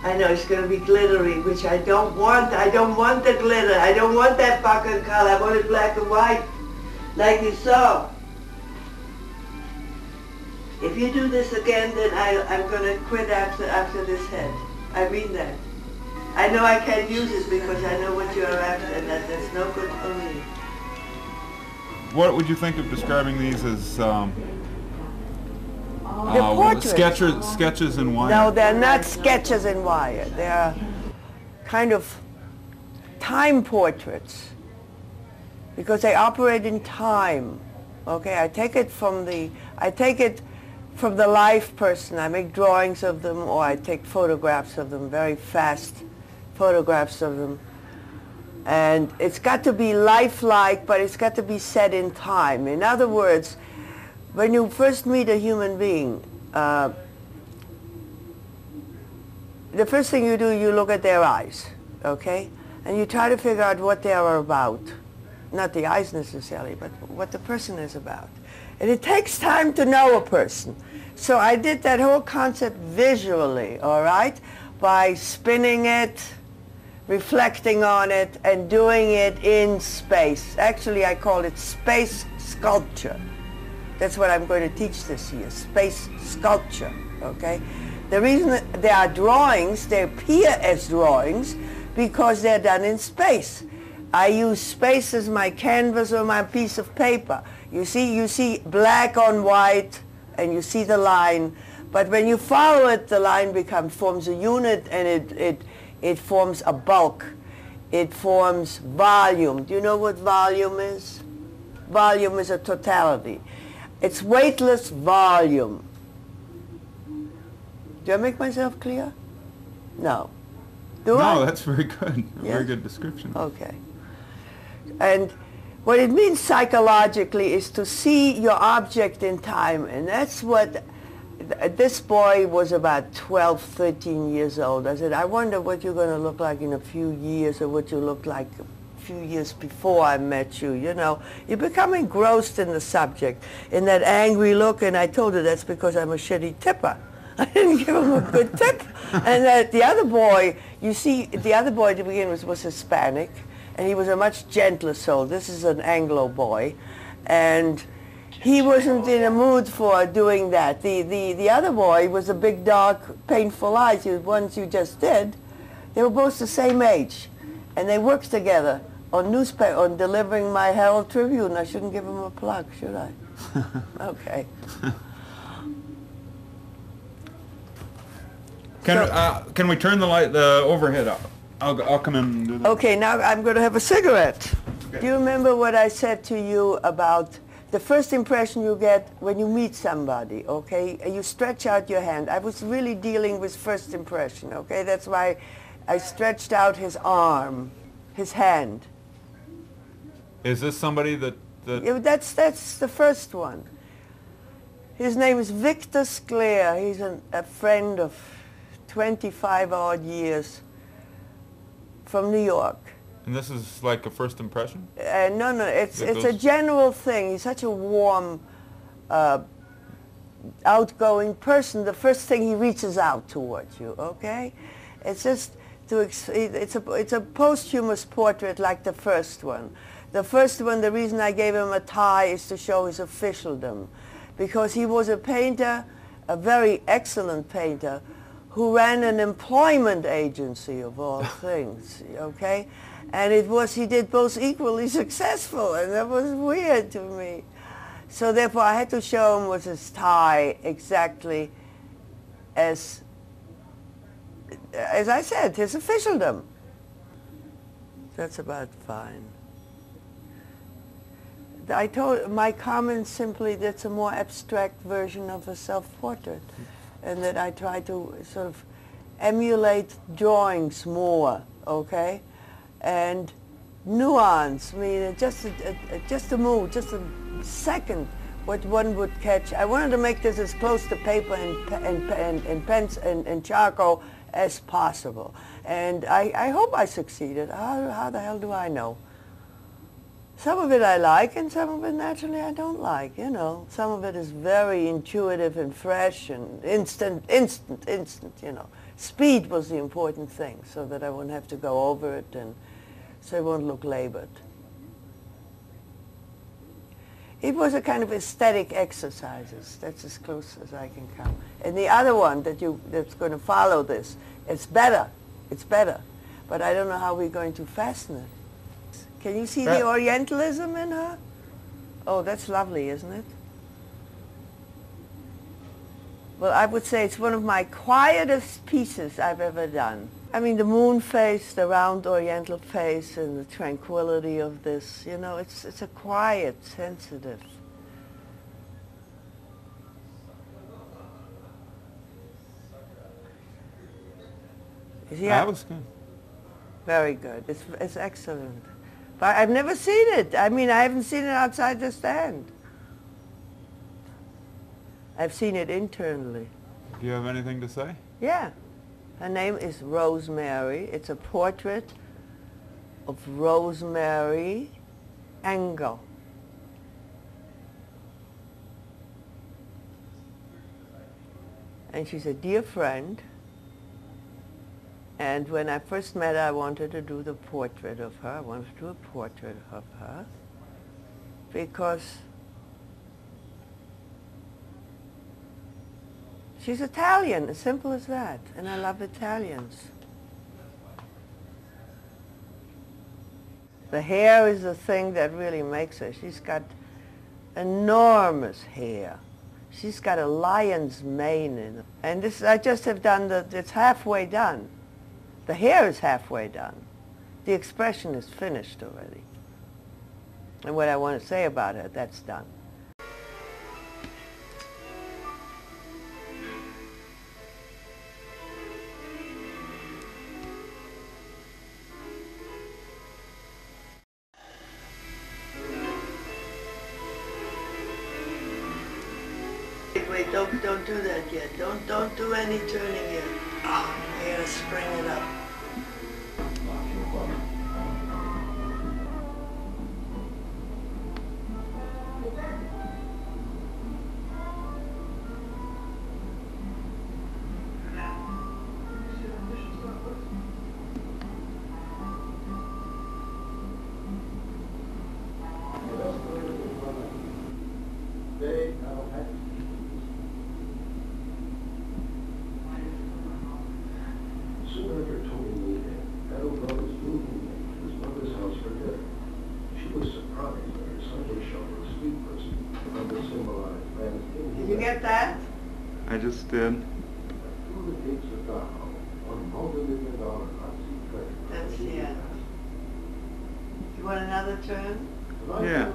I know it's going to be glittery, which I don't want. I don't want the glitter. I don't want that fucking color. I want it black and white, like you saw. If you do this again, then I'm going to quit after this head. I mean that. I know I can't use it because I know what you're after, and that's no good for me. What would you think of describing these as sketches in wire? No, they're not sketches in wire. They're kind of time portraits because they operate in time. Okay, I take it from the live person. I make drawings of them, or I take photographs of them, very fast photographs of them. And it's got to be lifelike, but it's got to be set in time. In other words, when you first meet a human being, the first thing you do, you look at their eyes, okay? And you try to figure out what they are about. Not the eyes necessarily, but what the person is about. And it takes time to know a person. So I did that whole concept visually, all right? By spinning it, reflecting on it, and doing it in space. Actually, I call it space sculpture. That's what I'm going to teach this year, space sculpture, okay? The reason that there are drawings, they appear as drawings because they're done in space. I use space as my canvas or my piece of paper. You see black on white, and you see the line, but when you follow it, the line forms a unit, and it forms a bulk. It forms volume. Do you know what volume is? Volume is a totality. It's weightless volume. Do I make myself clear? No. Do I? No, that's very good. Yes? Very good description. Okay. And what it means psychologically is to see your object in time, and that's what this boy was about 12, 13 years old. I said, I wonder what you're going to look like in a few years, or what you looked like a few years before I met you, you know. You become engrossed in the subject, in that angry look, and I told her that's because I'm a shitty tipper. I didn't give him a good tip. And the other boy, you see, the other boy to begin with was Hispanic, and he was a much gentler soul. This is an Anglo boy, and he wasn't in a mood for doing that. The other boy was a big, dark, painful eyes. The ones you just did, they were both the same age, and they worked together on newspaper, on delivering my Herald Tribune. I shouldn't give him a plug, should I? Okay. Can we turn the overhead up? I'll come in and do that. Okay, now I'm going to have a cigarette. Okay. Do you remember what I said to you about the first impression you get when you meet somebody, okay? You stretch out your hand. I was really dealing with first impression, okay? That's why I stretched out his arm, his hand. Is this somebody that... Yeah, that's the first one. His name is Victor Sclair. He's a friend of 25 odd years from New York. And this is like a first impression? No, it's a general thing. He's such a warm, outgoing person. The first thing he reaches out towards you, okay? It's just it's a posthumous portrait like the first one. The first one, the reason I gave him a tie is to show his officialdom, because he was a painter, a very excellent painter, who ran an employment agency of all things, okay? And he did both equally successful, and that was weird to me. So therefore I had to show him with his tie exactly as I said, his officialdom. That's about fine. I told my comment simply that's a more abstract version of a self-portrait, and that I try to sort of emulate drawings more, okay? And nuance, I mean, just a move, just a second, what one would catch. I wanted to make this as close to paper and pens and charcoal as possible. And I hope I succeeded. How the hell do I know? Some of it I like, and some of it naturally I don't like, you know. Some of it is very intuitive and fresh and instant, you know. Speed was the important thing, so that I wouldn't have to go over it and so it won't look labored. It was a kind of aesthetic exercises. That's as close as I can come. And the other one that's going to follow this, it's better. But I don't know how we're going to fasten it. Can you see the Orientalism in her? Oh, that's lovely, isn't it? Well, I would say it's one of my quietest pieces I've ever done. I mean, the moon face, the round Oriental face, and the tranquility of this, you know, it's a quiet, sensitive. That was good. Very good. It's excellent. But I've never seen it. I mean, I haven't seen it outside the stand. I've seen it internally. Do you have anything to say? Yeah. Her name is Rosemary. It's a portrait of Rosemary Engel. And she's a dear friend. And when I first met her, I wanted to do the portrait of her. I wanted to do a portrait of her because she's Italian, as simple as that. And I love Italians. The hair is the thing that really makes her. She's got enormous hair. She's got a lion's mane in it. And this, I just have done it's halfway done. The hair is halfway done. The expression is finished already. And what I want to say about her, that's done. Wait, don't do that yet. Don't do any turning yet. I gotta spring it up. Did you get that? I just did. That's, yeah. You want another turn? Yeah.